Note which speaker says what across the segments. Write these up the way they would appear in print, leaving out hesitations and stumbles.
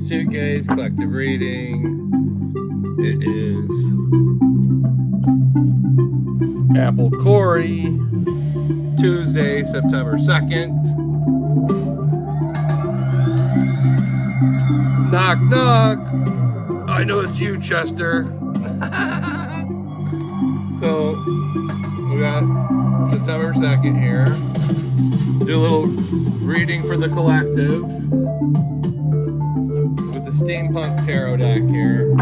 Speaker 1: Suitcase collective reading. It is Apple Corey, Tuesday, September 2nd. Knock, knock. I know it's you, Chester. So, we got September 2nd here. Do a little reading for the collective with the Steampunk Tarot deck here.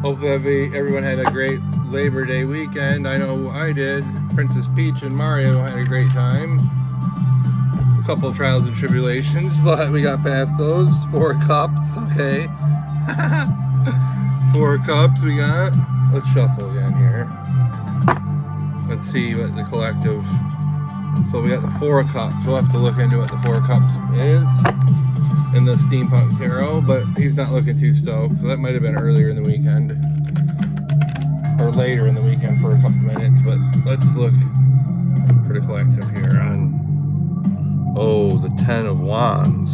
Speaker 1: Hopefully everyone had a great Labor Day weekend. I know I did. Princess Peach and Mario had a great time. A couple of trials and tribulations, but we got past those. 4 cups, okay. 4 cups we got. Let's shuffle again here. Let's see what the collective... So we got the 4 of Cups. We'll have to look into what the 4 of Cups is in the Steampunk Tarot, but he's not looking too stoked, so that might have been earlier in the weekend or later in the weekend for a couple minutes. But let's look for the collective here on the 10 of Wands.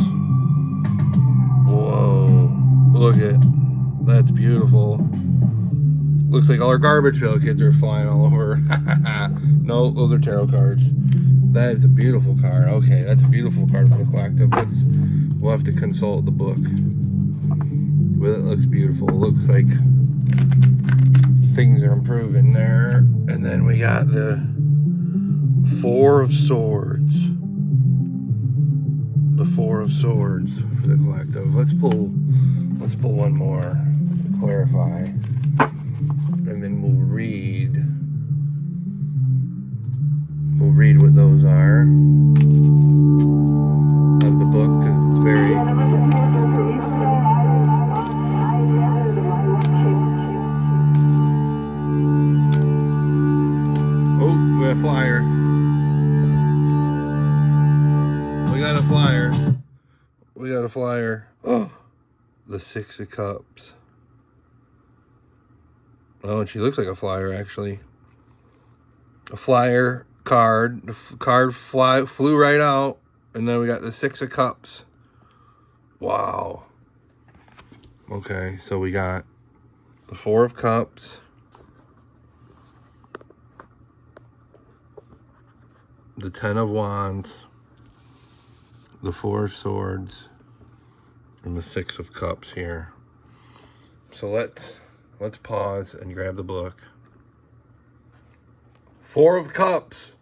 Speaker 1: Whoa, look at that's beautiful. Looks like all our garbage pail kids are flying all over. No, those are tarot cards. That is a beautiful card. Okay, that's a beautiful card for the collective. We'll have to consult the book. Well, it looks beautiful. It looks like things are improving there. And then we got the 4 of Swords. The 4 of Swords for the collective. Let's pull one more to clarify. And then we'll read what those are of the book, because it's very... Oh, we got a flyer. We got a flyer. Oh, the 6 of Cups. Oh, and she looks like a flyer, actually. A flyer card. The card flew right out. And then we got the 6 of Cups. Wow. Okay, so we got the 4 of Cups. The 10 of Wands. The 4 of Swords. And the 6 of Cups here. So let's pause and grab the book. 4 of Cups.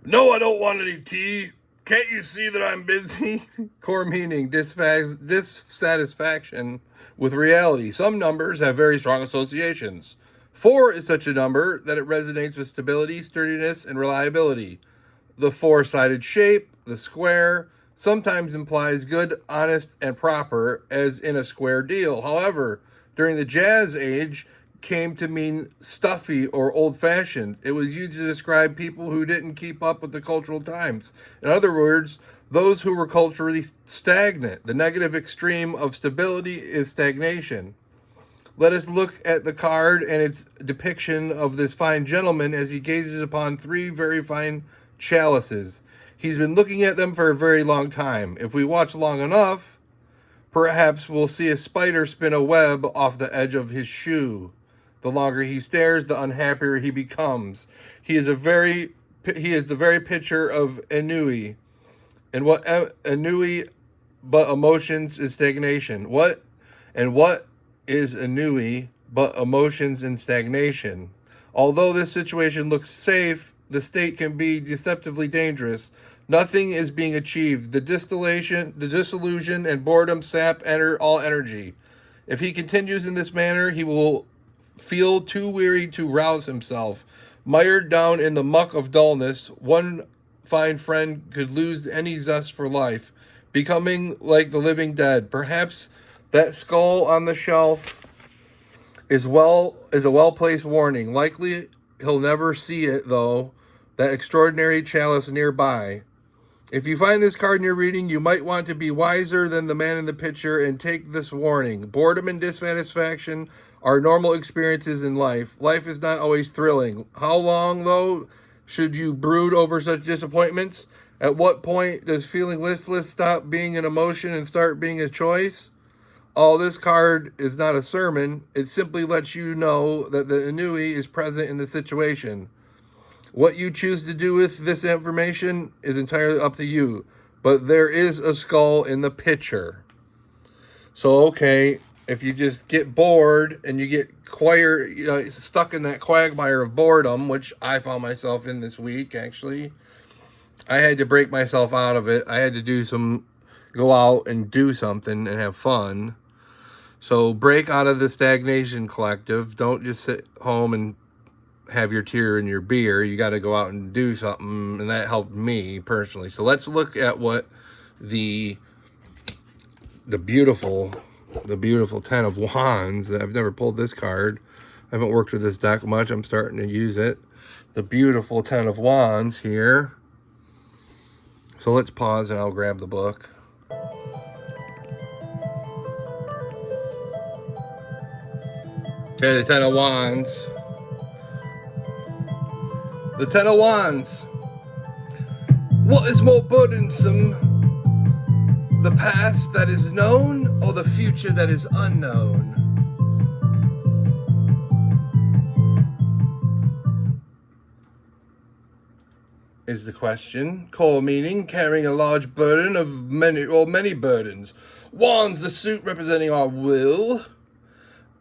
Speaker 1: No, I don't want any tea. Can't you see that I'm busy? Core meaning, dissatisfaction with reality. Some numbers have very strong associations. 4 is such a number that it resonates with stability, sturdiness, and reliability. The 4-sided shape, the square, sometimes implies good, honest, and proper, as in a square deal. However, during the Jazz Age, came to mean stuffy or old-fashioned. It was used to describe people who didn't keep up with the cultural times. In other words, those who were culturally stagnant. The negative extreme of stability is stagnation. Let us look at the card and its depiction of this fine gentleman as he gazes upon 3 very fine chalices. He's been looking at them for a very long time. If we watch long enough, perhaps we'll see a spider spin a web off the edge of his shoe. The longer he stares, the unhappier he becomes. He is the very picture of ennui. And what ennui but emotions is stagnation? What is ennui but emotions and stagnation? Although this situation looks safe, the state can be deceptively dangerous. Nothing is being achieved. The disillusion and boredom sap all energy. If he continues in this manner, he will feel too weary to rouse himself. Mired down in the muck of dullness, one fine friend could lose any zest for life, becoming like the living dead. Perhaps that skull on the shelf is a well-placed warning. Likely he'll never see it, though, that extraordinary chalice nearby. If you find this card in your reading, you might want to be wiser than the man in the picture and take this warning. Boredom and dissatisfaction are normal experiences in life. Life is not always thrilling. How long, though, should you brood over such disappointments? At what point does feeling listless stop being an emotion and start being a choice? Oh, this card is not a sermon. It simply lets you know that the ennui is present in the situation. What you choose to do with this information is entirely up to you. But there is a skull in the picture. So, okay, if you just get bored and you get stuck in that quagmire of boredom, which I found myself in this week, actually, I had to break myself out of it. I had to go out and do something and have fun. So break out of the stagnation collective. Don't just sit home and have your tear in your beer. You got to go out and do something, and that helped me personally. So let's look at what the beautiful Ten of Wands. I've never pulled this card. I haven't worked with this deck much. I'm starting to use it. The beautiful Ten of Wands here. So let's pause and I'll grab the book. Okay, the Ten of Wands. The Ten of Wands. What is more burdensome? The past that is known or the future that is unknown? Is the question. Core meaning, carrying a large burden of many burdens. Wands, the suit representing our will,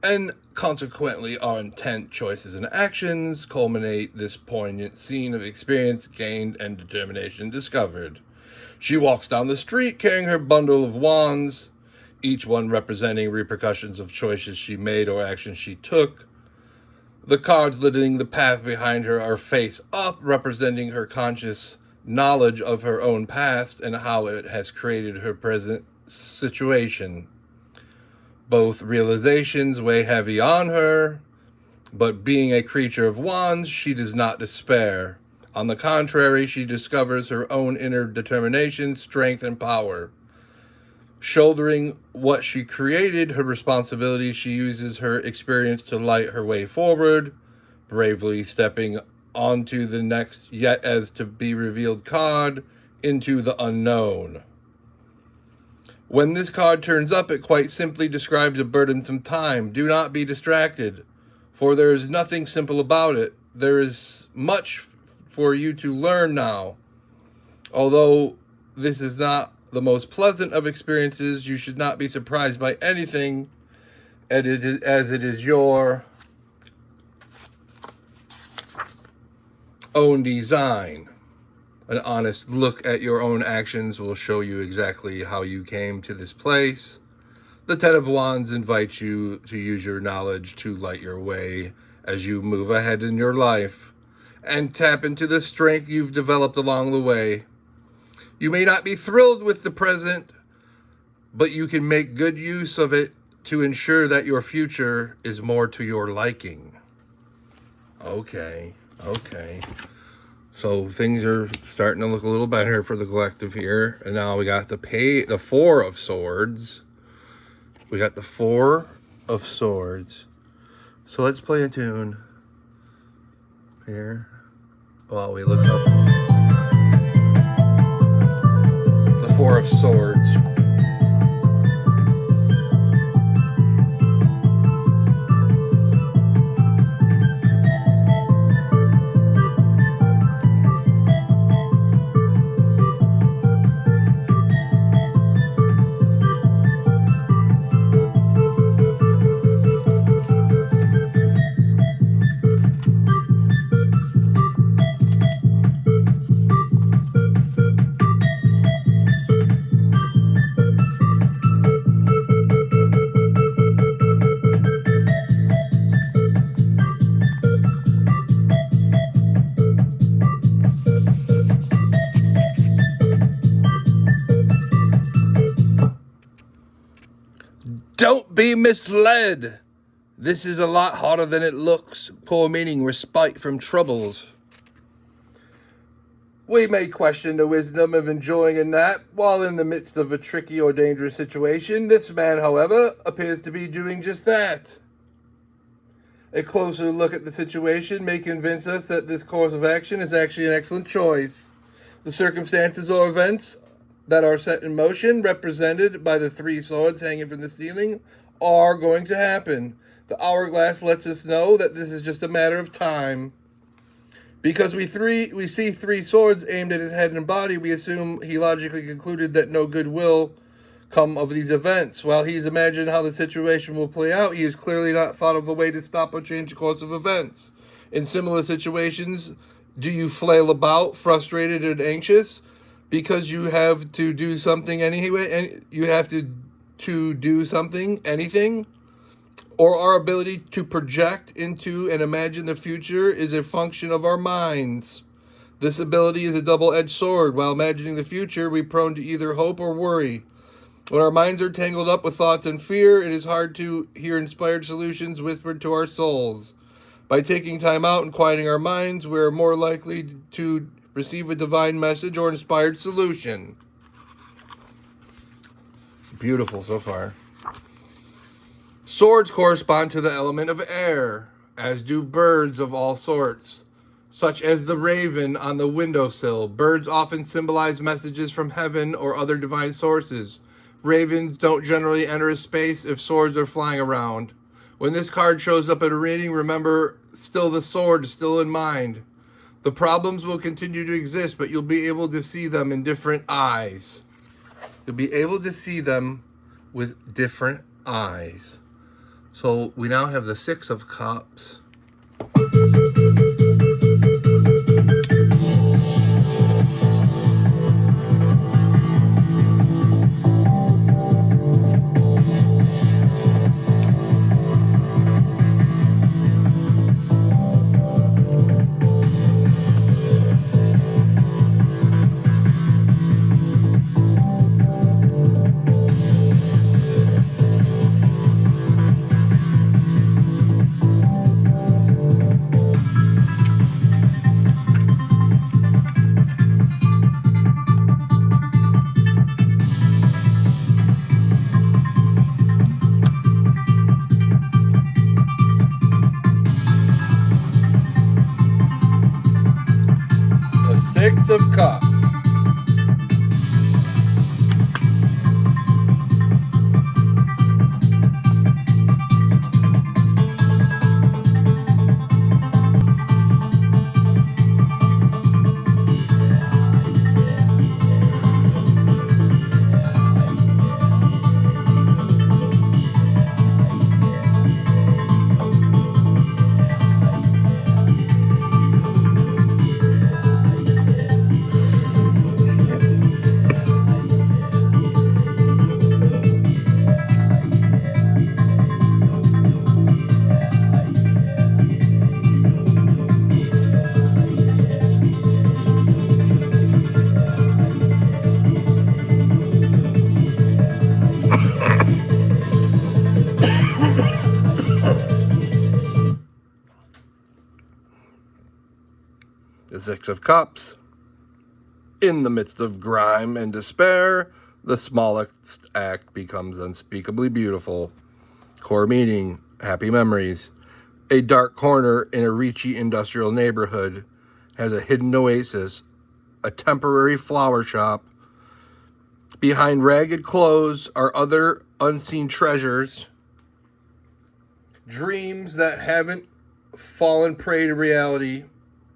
Speaker 1: and consequently our intent, choices, and actions culminate this poignant scene of experience gained and determination discovered. She walks down the street carrying her bundle of wands, each one representing repercussions of choices she made or actions she took. The cards lighting the path behind her are face up, representing her conscious knowledge of her own past and how it has created her present situation. Both realizations weigh heavy on her, but being a creature of wands, she does not despair. On the contrary, she discovers her own inner determination, strength, and power. Shouldering what she created, her responsibility, she uses her experience to light her way forward, bravely stepping onto the next yet as to be revealed card, into the unknown. When this card turns up, it quite simply describes a burdensome time. Do not be distracted, for there is nothing simple about it. There is much for you to learn now. Although this is not the most pleasant of experiences, you should not be surprised by anything, as it is your own design. An honest look at your own actions will show you exactly how you came to this place. The Ten of Wands invites you to use your knowledge to light your way as you move ahead in your life and tap into the strength you've developed along the way. You may not be thrilled with the present, but you can make good use of it to ensure that your future is more to your liking. Okay. So things are starting to look a little better for the collective here. And now we got the Four of Swords. We got the Four of Swords. So let's play a tune here while we look up the Four of Swords. Don't be misled. This is a lot harder than it looks. Core meaning, respite from troubles. We may question the wisdom of enjoying a nap while in the midst of a tricky or dangerous situation. This man, however, appears to be doing just that. A closer look at the situation may convince us that this course of action is actually an excellent choice. The circumstances or events that are set in motion, represented by the three swords hanging from the ceiling, are going to happen. The hourglass lets us know that this is just a matter of time. Because we see three swords aimed at his head and body, we assume he logically concluded that no good will come of these events. While he's imagined how the situation will play out, he has clearly not thought of a way to stop or change the course of events. In similar situations, do you flail about, frustrated and anxious, because you have to do something anyway, and you have to do something, anything? Or our ability to project into and imagine the future is a function of our minds. This ability is a double-edged sword. While imagining the future, we're prone to either hope or worry. When our minds are tangled up with thoughts and fear, it is hard to hear inspired solutions whispered to our souls. By taking time out and quieting our minds, we are more likely to receive a divine message or inspired solution. Beautiful so far. Swords correspond to the element of air, as do birds of all sorts, such as the raven on the windowsill. Birds often symbolize messages from heaven or other divine sources. Ravens don't generally enter a space if swords are flying around. When this card shows up at a reading, remember, still the sword is still in mind. The problems will continue to exist, but you'll be able to see them in different eyes. You'll be able to see them with different eyes. So we now have the Six of Cups. Six of Cups. The Six of Cups. In the midst of grime and despair, the smallest act becomes unspeakably beautiful. Core meaning, happy memories. A dark corner in a reachy industrial neighborhood has a hidden oasis, a temporary flower shop. Behind ragged clothes are other unseen treasures. Dreams that haven't fallen prey to reality.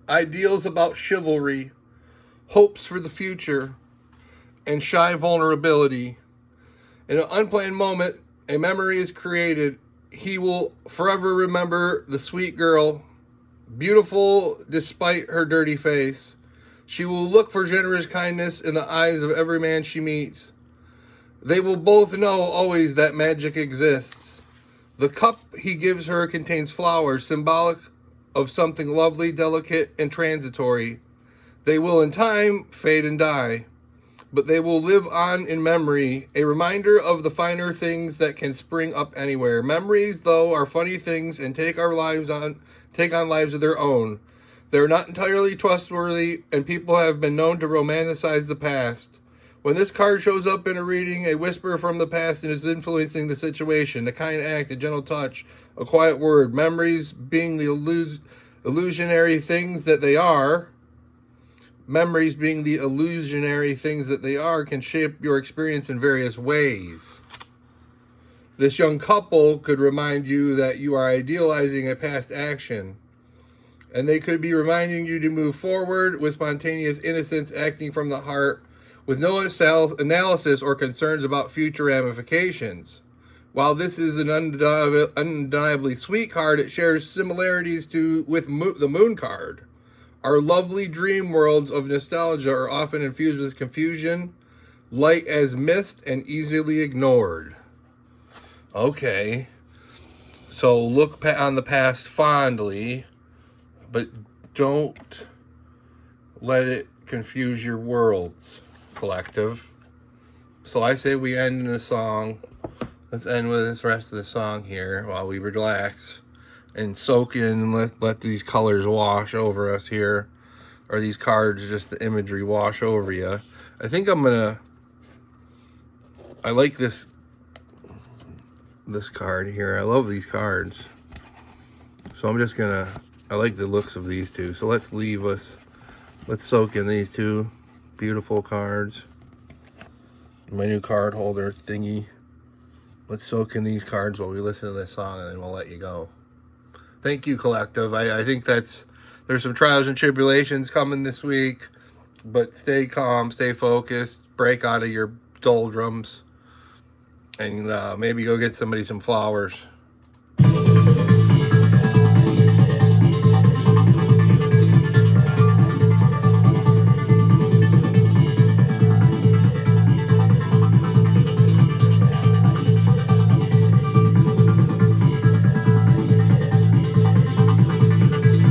Speaker 1: Ideals about chivalry, hopes for the future, and shy vulnerability. In an unplanned moment, a memory is created. He will forever remember the sweet girl, beautiful despite her dirty face. She will look for generous kindness in the eyes of every man she meets. They will both know always that magic exists. The cup he gives her contains flowers, symbolic of something lovely, delicate, and transitory. They will in time fade and die, but they will live on in memory, a reminder of the finer things that can spring up anywhere. Memories, though, are funny things and take on lives of their own. They're not entirely trustworthy, and people have been known to romanticize the past. When this card shows up in a reading, a whisper from the past is influencing the situation. A kind act, a gentle touch, a quiet word. Memories being the illusionary things that they are. Memories being the illusionary things that they are can shape your experience in various ways. This young couple could remind you that you are idealizing a past action, and they could be reminding you to move forward with spontaneous innocence, acting from the heart, with no analysis or concerns about future ramifications. While this is an undeniably sweet card, it shares similarities with the Moon card. Our lovely dream worlds of nostalgia are often infused with confusion, light as mist, and easily ignored. Okay, so look on the past fondly, but don't let it confuse your worlds, collective. So I say we end in a song. Let's end with this rest of the song here while we relax and soak in. Let these colors wash over us here, or these cards, just the imagery wash over you. I think I like this card here. I love these cards. So I'm just I like the looks of these two. So let's soak in these two beautiful cards. My new card holder thingy. Let's soak in these cards while we listen to this song, and then we'll let you go. Thank you, collective. I think there's some trials and tribulations coming this week, but stay calm, stay focused, break out of your doldrums, and maybe go get somebody some flowers.